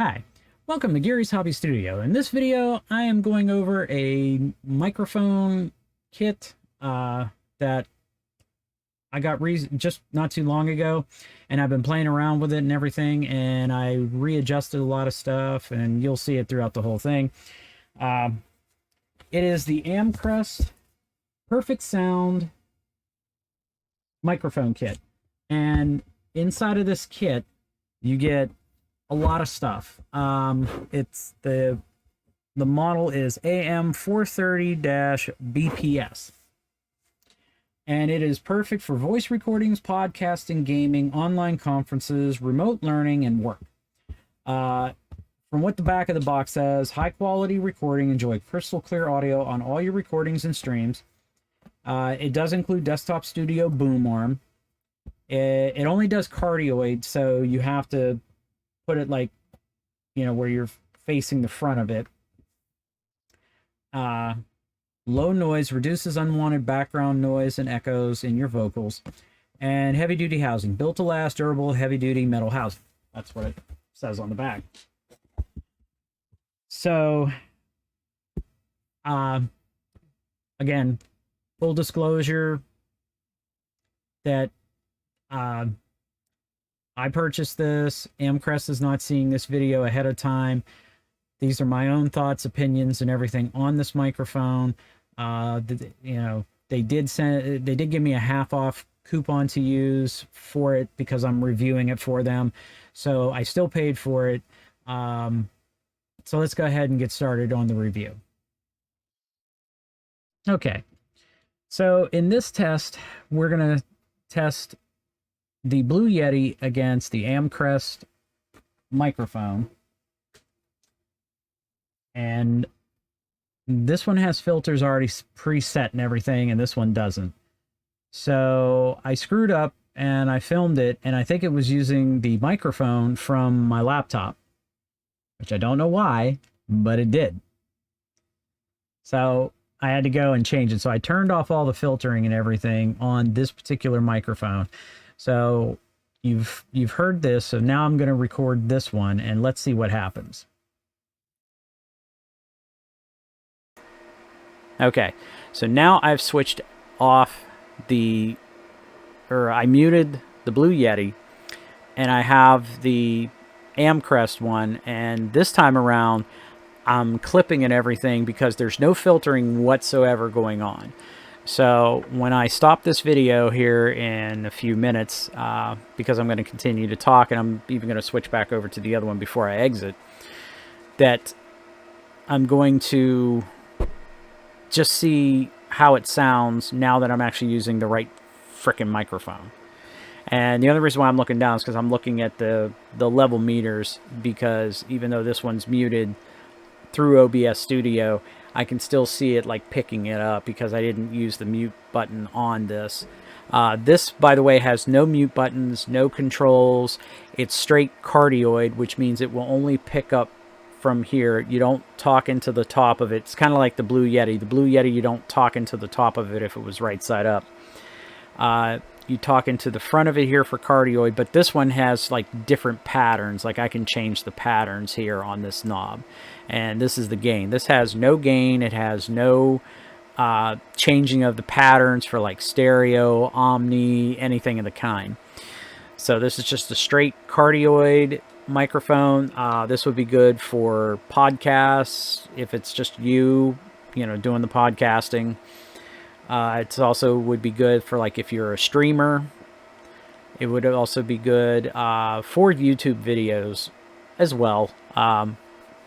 Hi, welcome to Gary's Hobby Studio. In this video, I am going over a microphone kit that I got just not too long ago, and I've been playing around with it and everything, and I readjusted a lot of stuff, and you'll see it throughout the whole thing. It is the Amcrest Perfect Sound microphone kit, and inside of this kit, you get a lot of stuff. It's the model is AM430 BPS, and it is perfect for voice recordings, podcasting, gaming, online conferences, remote learning, and work. From what the back of the box says, high quality recording, enjoy crystal clear audio on all your recordings and streams. It does include desktop studio boom arm. It only does cardioid, so you have to put it like, where you're facing the front of it. Low noise reduces unwanted background noise and echoes in your vocals. And heavy duty housing, built to last, durable, heavy duty metal housing. That's what it says on the back. So, again, full disclosure that I purchased this. Amcrest is not seeing this video ahead of time. These are my own thoughts, opinions, and everything on this microphone. They did give me a half off coupon to use for it because I'm reviewing it for them. So I still paid for it. So let's go ahead and get started on the review. Okay. So in this test, we're going to test the Blue Yeti against the Amcrest microphone. And this one has filters already preset and everything, and this one doesn't. So I screwed up and I filmed it, and I think it was using the microphone from my laptop, which I don't know why, but it did. So I had to go and change it. So I turned off all the filtering and everything on this particular microphone. So you've heard this, so now I'm going to record this one, and let's see what happens. Okay, so now I've switched off I muted the Blue Yeti, and I have the Amcrest one, and this time around I'm clipping and everything because there's no filtering whatsoever going on. So when I stop this video here in a few minutes, because I'm going to continue to talk, and I'm even going to switch back over to the other one before I exit, that I'm going to just see how it sounds now that I'm actually using the right frickin' microphone. And the other reason why I'm looking down is because I'm looking at the level meters, because even though this one's muted through OBS Studio, I can still see it like picking it up because I didn't use the mute button on this. This, by the way, has no mute buttons, no controls. It's straight cardioid, which means it will only pick up from here. You don't talk into the top of it. It's kind of like the Blue Yeti. The Blue Yeti, you don't talk into the top of it if it was right side up. You talk into the front of it here for cardioid, but this one has like different patterns. Like I can change the patterns here on this knob. And this is the gain. This has no gain. It has no changing of the patterns for like stereo, omni, anything of the kind. So this is just a straight cardioid microphone. This would be good for podcasts if it's just you doing the podcasting. It also would be good for like if you're a streamer. It would also be good for YouTube videos as well,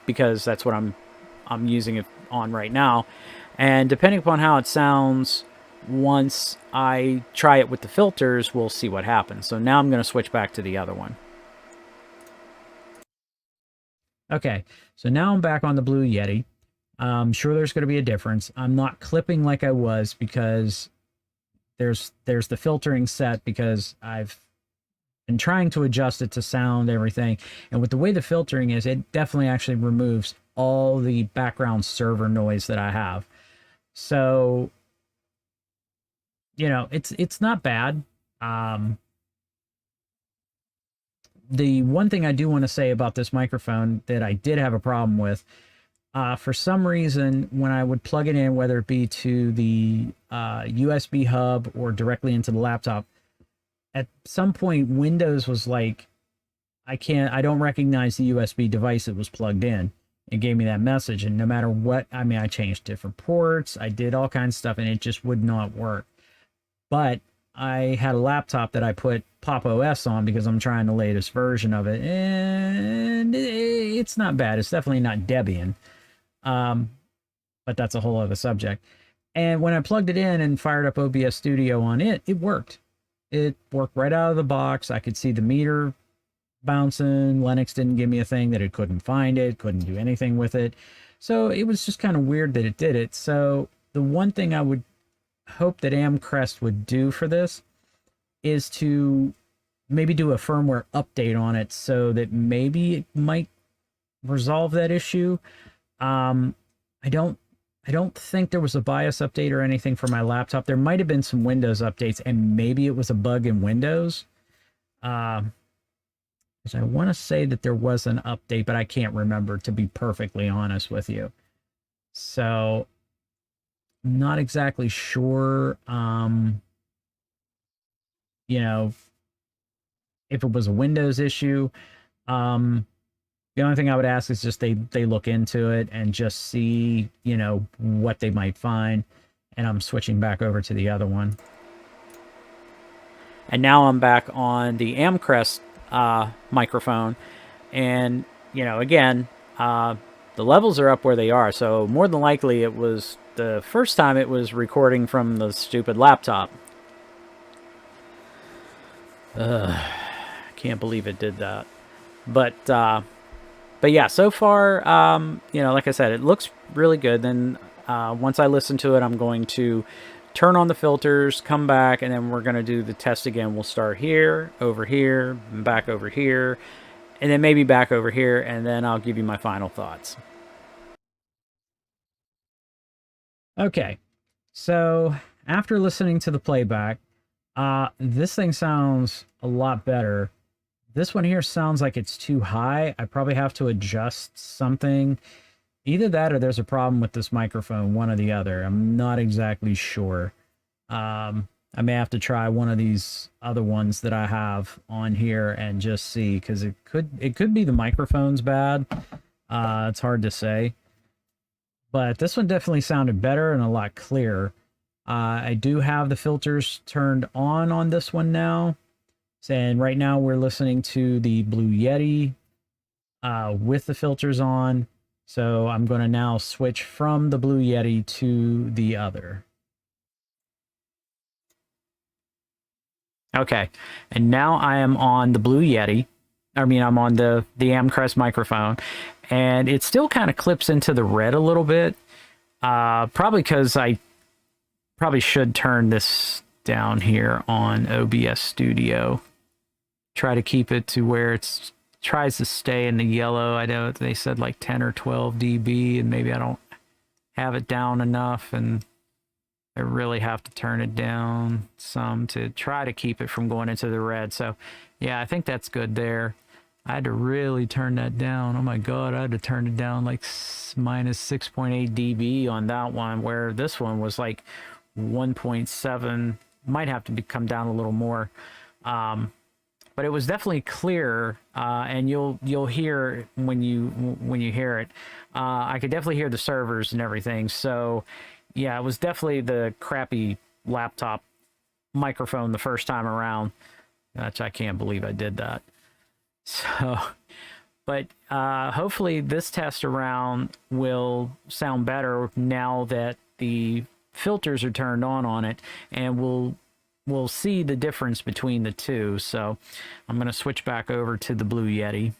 because that's what I'm using it on right now. And depending upon how it sounds, once I try it with the filters, we'll see what happens. So now I'm going to switch back to the other one. Okay, so now I'm back on the Blue Yeti. I'm sure there's going to be a difference. I'm not clipping like I was because there's the filtering set, because I've been trying to adjust it to sound everything. And with the way the filtering is, it definitely actually removes all the background server noise that I have. So, it's not bad. the one thing I do want to say about this microphone that I did have a problem with, for some reason, when I would plug it in, whether it be to the USB hub or directly into the laptop, at some point Windows was like, I don't recognize the USB device that was plugged in. It gave me that message, and no matter what, I mean, I changed different ports, I did all kinds of stuff, and it just would not work. But I had a laptop that I put Pop! OS on because I'm trying the latest version of it, and it's not bad. It's definitely not Debian, but that's a whole other subject. And when I plugged it in and fired up OBS Studio on it, it worked. It worked right out of the box. I could see the meter bouncing. Linux didn't give me a thing that it couldn't find it, couldn't do anything with it. So it was just kind of weird that it did it. So the one thing I would hope that Amcrest would do for this is to maybe do a firmware update on it so that maybe it might resolve that issue. I don't think there was a BIOS update or anything for my laptop. There might have been some Windows updates, and maybe it was a bug in Windows. Because I want to say that there was an update, but I can't remember, to be perfectly honest with you. So, not exactly sure, you know, if it was a Windows issue. The only thing I would ask is just they look into it and just see, you know, what they might find. And I'm switching back over to the other one. And now I'm back on the Amcrest microphone. And, you know, again, the levels are up where they are. So more than likely it was the first time it was recording from the stupid laptop. Can't believe it did that. But yeah, so far, you know, like I said, it looks really good. Then once I listen to it, I'm going to turn on the filters, come back, and then we're going to do the test again. We'll start here, over here, back over here, and then maybe back over here, and then I'll give you my final thoughts. Okay, so after listening to the playback, this thing sounds a lot better. This one here sounds like it's too high. I probably have to adjust something. Either that or there's a problem with this microphone, one or the other. I'm not exactly sure. I may have to try one of these other ones that I have on here and just see, because it could be the microphone's bad. It's hard to say. But this one definitely sounded better and a lot clearer. I do have the filters turned on this one now. And right now we're listening to the Blue Yeti with the filters on. So I'm going to now switch from the Blue Yeti to the other. Okay, and now I am on the Blue Yeti. I mean, I'm on the Amcrest microphone, and it still kind of clips into the red a little bit. Probably because I probably should turn this down here on OBS Studio. Try to keep it to where it tries to stay in the yellow. I know they said like 10 or 12 dB, and maybe I don't have it down enough, and I really have to turn it down some to try to keep it from going into the red. So yeah, I think that's good there. I had to really turn that down. Oh my God, I had to turn it down like minus 6.8 dB on that one, where this one was like 1.7. Might have to come down a little more. But it was definitely clear, and you'll hear when you hear it. I could definitely hear the servers and everything. So yeah, it was definitely the crappy laptop microphone the first time around. Which I can't believe I did that. So, but hopefully this test around will sound better now that the filters are turned on it, and we'll see the difference between the two. So I'm going to switch back over to the Blue Yeti.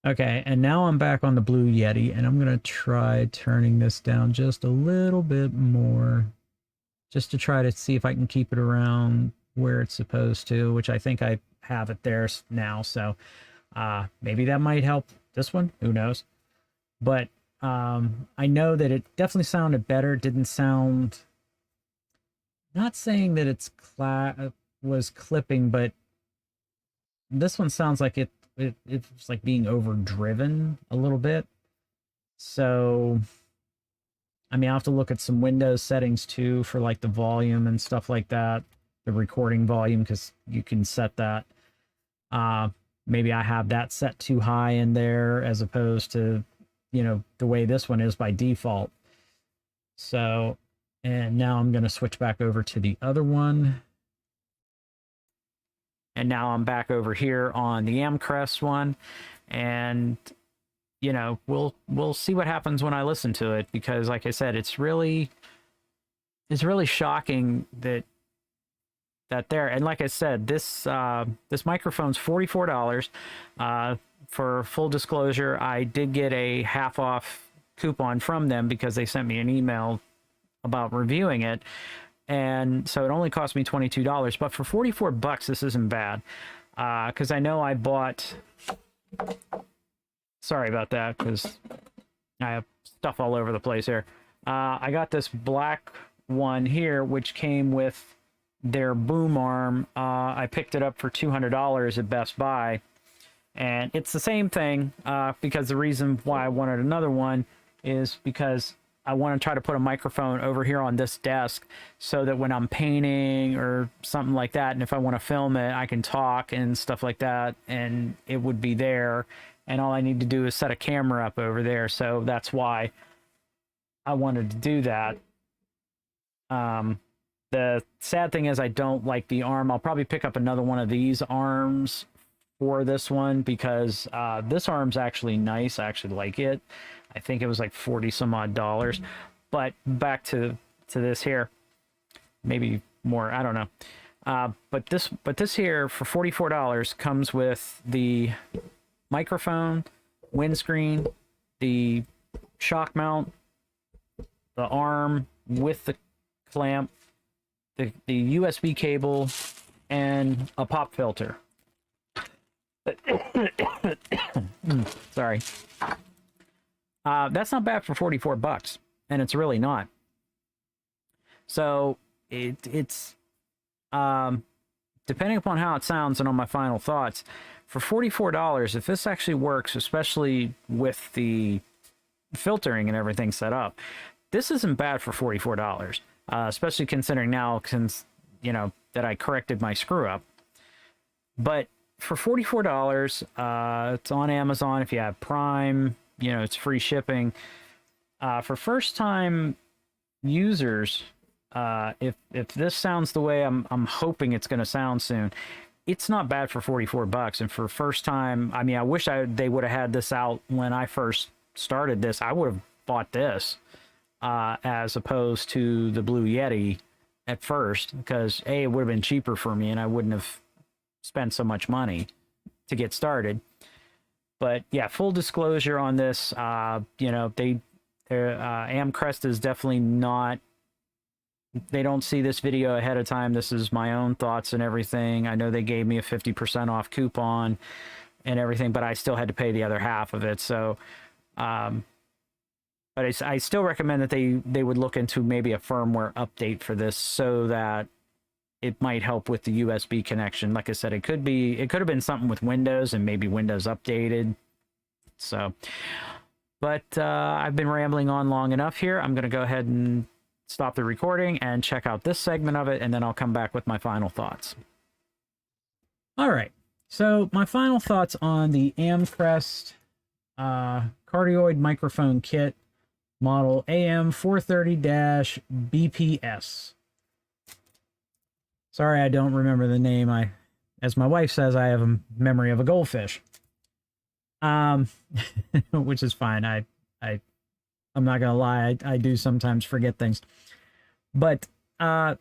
Okay, and now I'm back on the Blue Yeti, and I'm going to try turning this down just a little bit more, just to try to see if I can keep it around where it's supposed to, which I think I have it there now. So maybe that might help this one. Who knows? But I know that it definitely sounded better. It didn't sound, not saying that it's was clipping, but this one sounds like it's like being overdriven a little bit. So, I mean, I'll have to look at some Windows settings too for like the volume and stuff like that, the recording volume, because you can set that. Maybe I have that set too high in there as opposed to, you know, the way this one is by default. So, and now I'm going to switch back over to the other one. And now I'm back over here on the Amcrest one, and you know, we'll see what happens when I listen to it, because like I said, it's really shocking that there. And like I said, this this microphone's $44. For full disclosure, I did get a half off coupon from them because they sent me an email about reviewing it. And so it only cost me $22, but for $44, this isn't bad. Because I know I bought, sorry about that, because I have stuff all over the place here. I got this black one here, which came with their boom arm. I picked it up for $200 at Best Buy. And it's the same thing, because the reason why I wanted another one is because I want to try to put a microphone over here on this desk so that when I'm painting or something like that, and if I want to film it, I can talk and stuff like that, and it would be there. And all I need to do is set a camera up over there. So that's why I wanted to do that. The sad thing is I don't like the arm. I'll probably pick up another one of these arms for this one, because this arm's actually nice. I actually like it. I think it was like 40 some odd dollars. But back to this here, maybe more, I don't know. But this here for $44 comes with the microphone, windscreen, the shock mount, the arm with the clamp, the USB cable, and a pop filter. Sorry. That's not bad for $44, and it's really not. So it's depending upon how it sounds and on my final thoughts, for $44, if this actually works, especially with the filtering and everything set up, this isn't bad for $44. Especially considering now, since you know that I corrected my screw up. But for $44, it's on Amazon. If you have Prime, you know, it's free shipping. For first-time users, if this sounds the way I'm hoping it's going to sound soon, it's not bad for $44. And for first time, I mean, I wish they would have had this out when I first started this. I would have bought this as opposed to the Blue Yeti at first, because A, it would have been cheaper for me and I wouldn't have spent so much money to get started. But yeah, full disclosure on this, you know, Amcrest is definitely not, they don't see this video ahead of time. This is my own thoughts and everything. I know they gave me a 50% off coupon and everything, but I still had to pay the other half of it. So, but I still recommend that they would look into maybe a firmware update for this, so that it might help with the USB connection. Like I said, it could have been something with Windows, and maybe Windows updated. So, but I've been rambling on long enough here. I'm going to go ahead and stop the recording and check out this segment of it, and then I'll come back with my final thoughts. All right. So my final thoughts on the Amcrest cardioid microphone kit, model AM430 BPS. Sorry, I don't remember the name. As my wife says, I have a memory of a goldfish. Which is fine. I'm not gonna lie, I do sometimes forget things. But for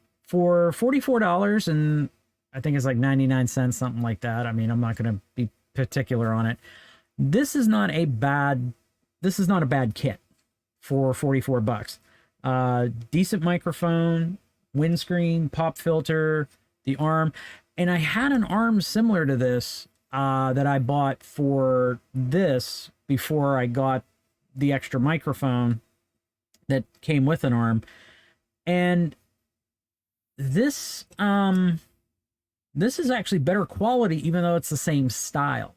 $44, and I think it's like 99 cents, something like that. I mean, I'm not gonna be particular on it. This is not a bad kit for $44. Decent microphone, windscreen, pop filter, the arm. And I had an arm similar to this that I bought for this before I got the extra microphone that came with an arm. And this this is actually better quality, even though it's the same style.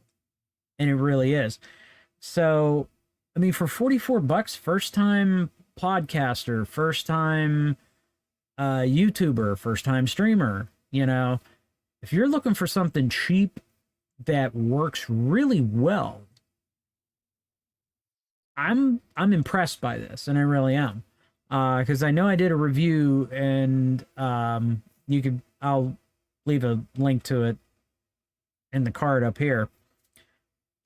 And it really is. So, I mean, for 44 bucks, first time podcaster, first time YouTuber, first time streamer, you know, if you're looking for something cheap that works really well, I'm impressed by this, and I really am. Because I know I did a review, and I'll leave a link to it in the card up here,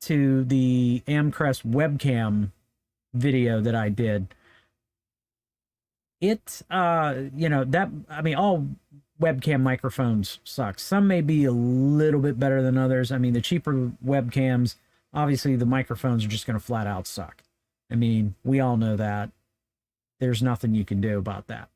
to the Amcrest webcam video that I did. All webcam microphones suck. Some may be a little bit better than others. I mean, the cheaper webcams, obviously the microphones are just going to flat out suck. I mean, we all know that. There's nothing you can do about that.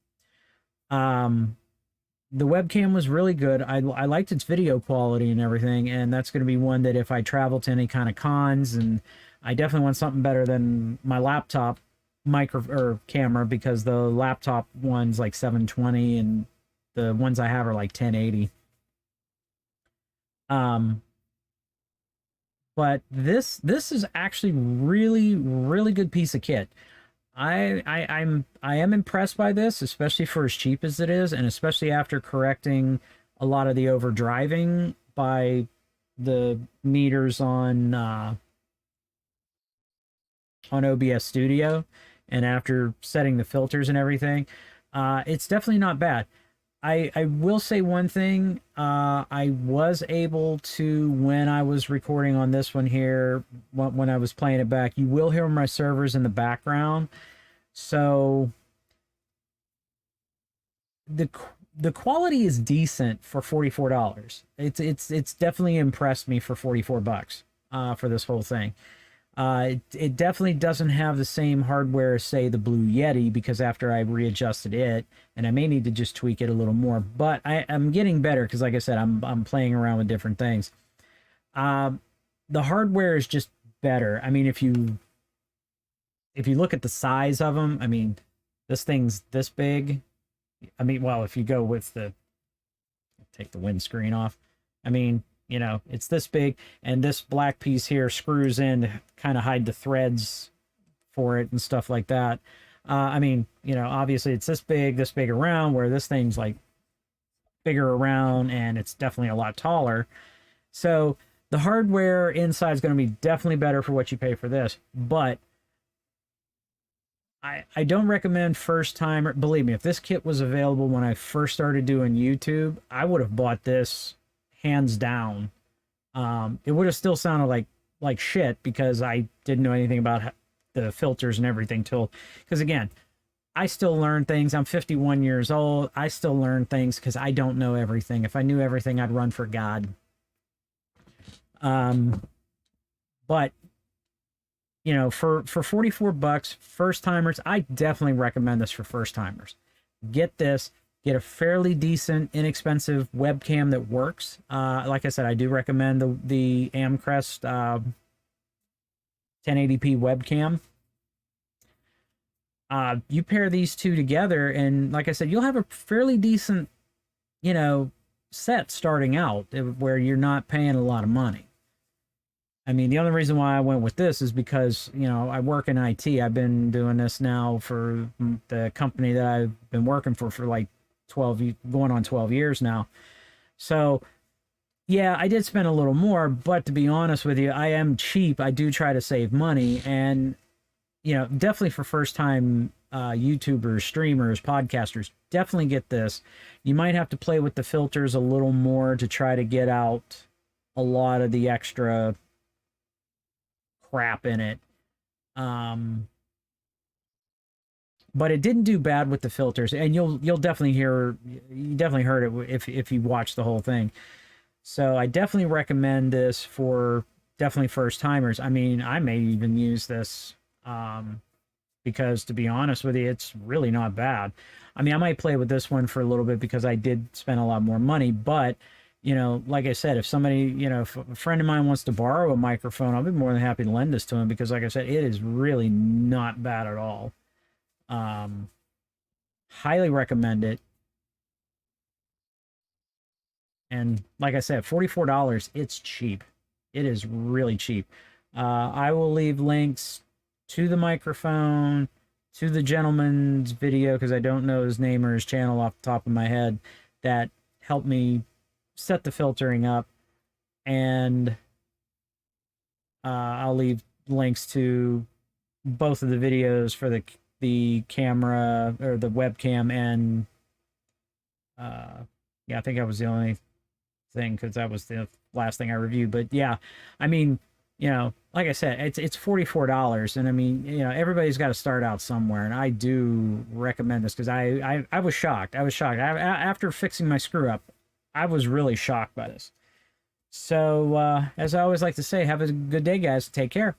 The webcam was really good. I liked its video quality and everything, and that's going to be one that if I travel to any kind of cons, and I definitely want something better than my laptop camera, because the laptop one's like 720 and the ones I have are like 1080. But this is actually really, really good piece of kit. I am impressed by this, especially for as cheap as it is, and especially after correcting a lot of the overdriving by the meters on OBS Studio, and after setting the filters and everything. It's definitely not bad. I will say one thing. I was able to, when I was recording on this one here, when I was playing it back, you will hear my servers in the background. So the quality is decent for $44. It's definitely impressed me for 44 bucks for this whole thing. It definitely doesn't have the same hardware as, say, the Blue Yeti, because after I readjusted it, and I may need to just tweak it a little more, but I'm getting better because, like I said, I'm playing around with different things. The hardware is just better. I mean, if you look at the size of them, I mean, this thing's this big. I mean, well, if you go with take the windscreen off, I mean, you know, it's this big, and this black piece here screws in to kind of hide the threads for it and stuff like that. I mean, you know, obviously it's this big around, where this thing's like bigger around, and it's definitely a lot taller. So the hardware inside is going to be definitely better for what you pay for this, but I don't recommend first timer. Believe me, if this kit was available when I first started doing YouTube, I would have bought this hands down. It would have still sounded like shit, because I didn't know anything about the filters and everything because again, I still learn things. I'm 51 years old. I still learn things because I don't know everything. If I knew everything, I'd run for God. But you know, for 44 bucks, first timers, I definitely recommend this for first timers. Get this. Get a fairly decent, inexpensive webcam that works. Like I said, I do recommend the Amcrest 1080p webcam. You pair these two together, and like I said, you'll have a fairly decent, you know, set starting out, where you're not paying a lot of money. I mean, the only reason why I went with this is because, you know, I work in IT. I've been doing this now for the company that I've been working for like 12, going on 12 years now. So yeah, I did spend a little more, but to be honest with you, I am cheap. I do try to save money, and you know, definitely for first time YouTubers, streamers, podcasters, definitely get this. You might have to play with the filters a little more to try to get out a lot of the extra crap in it. But it didn't do bad with the filters, and you definitely heard it if you watch the whole thing. So I definitely recommend this for definitely first timers. I mean, I may even use this because, to be honest with you, it's really not bad. I mean, I might play with this one for a little bit because I did spend a lot more money, but you know, like I said, if somebody, you know, if a friend of mine wants to borrow a microphone, I'll be more than happy to lend this to him, because like I said, it is really not bad at all. Highly recommend it. And like I said, $44, it's cheap. It is really cheap. I will leave links to the microphone, to the gentleman's video, because I don't know his name or his channel off the top of my head, that helped me set the filtering up. And I'll leave links to both of the videos for the camera, or the webcam, and yeah, I think that was the only thing, because that was the last thing I reviewed. But yeah, I mean, you know, like I said, it's $44, and I mean, you know, everybody's got to start out somewhere, and I do recommend this, because I was shocked. I was shocked after fixing my screw up. I was really shocked by this. So as I always like to say, have a good day, guys. Take care.